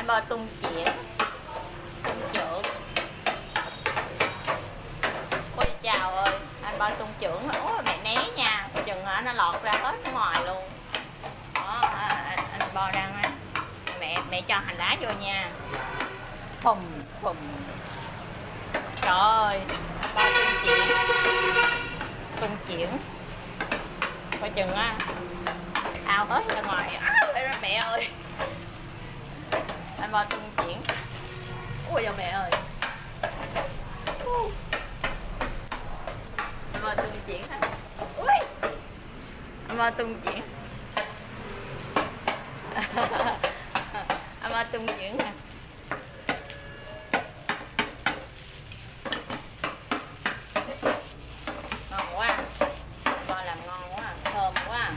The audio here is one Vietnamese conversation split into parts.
Anh bo tung chĩa, tung trưởng. Ôi chào ơi, anh bo tung trưởng. Ôi mẹ né nha, chừng nó lọt ra hết ngoài luôn. Đó, anh bo đang á. Mẹ cho hành lá vô nha. Phùng phùng. Trời ơi, anh bo tung chĩa, tung chuyển. Coi chừng á, ao hết ra ngoài. Mẹ ơi, anh bo tung chuyển. Ui da mẹ ơi, anh bo tung chuyển hả? Ui, anh bo tung chuyển. Anh bo tung chuyển nè. Ngon quá, anh bo làm ngon quá, thơm quá,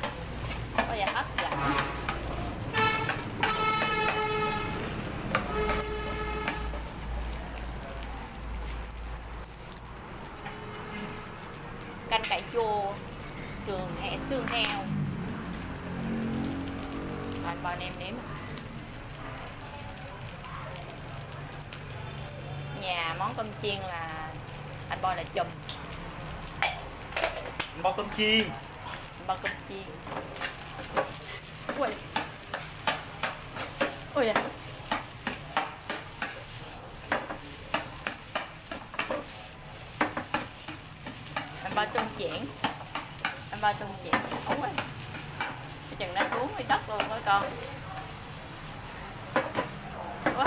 có da hấp dạ. Canh cải chua, xương heo. Anh bo nêm nếm. Nhà món cơm chiên là anh bo là chùm. Bo cơm chiên. Bo cơm chiên. Ui. Ui da. Anh bo tung chẻn. Anh bo tung chẻn. Ống ơi. Cái chừng nó xuống cái đất luôn đó con. Ui.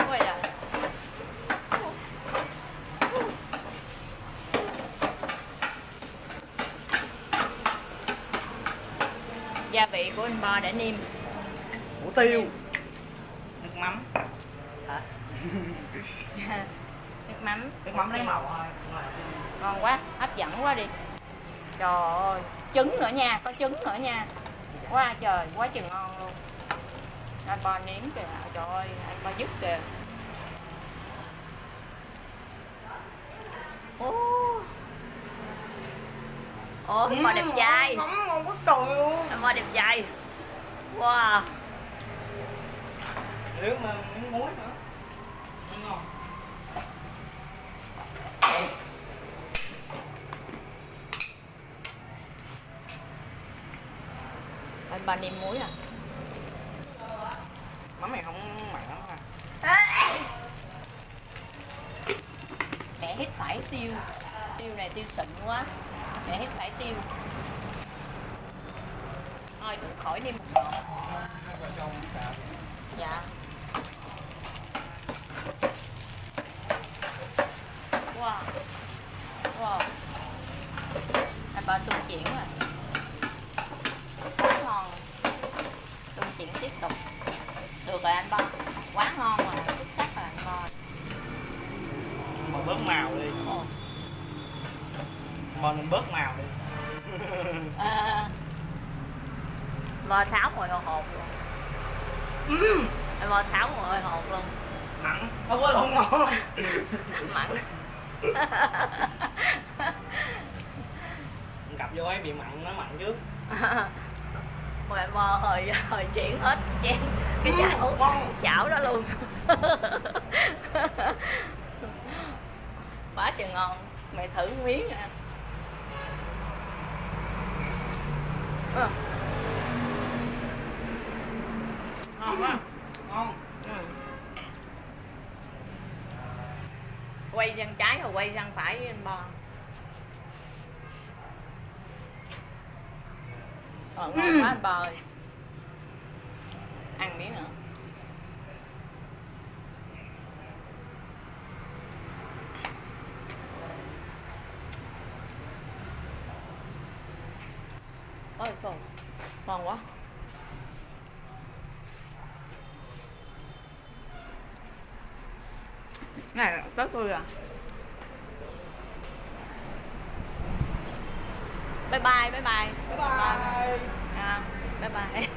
Ui da. Gia vị của anh bo đã nêm. Hủ tiêu. Nước mắm. Hả? Nước mắm. Nước mắm lấy màu thôi. Ngon quá, hấp dẫn quá đi. Trời ơi, trứng nữa nha, có trứng nữa nha. Quá trời, quá chừng ngon luôn. Anh bo nếm kìa, trời ơi, anh bo dứt kìa. Ủa, anh bo đẹp trai. Ngon quá trời luôn. Anh bo đẹp trai. Wow. Nếu mà miếng muối nữa. Ngon. Anh bo nêm muối à? Mắm này không mặn lắm ha. Mẹ hít phải tiêu. Tiêu này tiêu xịn quá. Mẹ hít phải tiêu. Thôi đừng khỏi nêm một ngọt. Dạ. Wow. Wow. Anh bo tung chuyển à. Quá ngon. Tung chuyển tiếp tục. Được rồi anh bo. Quá ngon rồi, xuất sắc rồi anh bo. Mà bớt màu đi. Ồ. Mà mình bớt màu đi. Bo tháo mùi hồi hộp luôn. Anh bo tháo mùi hồi hộp luôn. Mặn, không có không ngon. Mặn. Cặp vô ấy bị mặn, nó mặn trước. Mùi anh bo hồi chuyển hết chén cái chảo đó luôn. Quá trời ngon. Mày thử miếng nha. Ngon quá. Ngon. Quay sang trái rồi quay sang phải với anh bo. Ngon quá anh bo ơi. Ăn miếng nữa. Ôi trời, ngon quá. Này rất vui à. Bye bye, bye bye. Bye bye. Bye bye.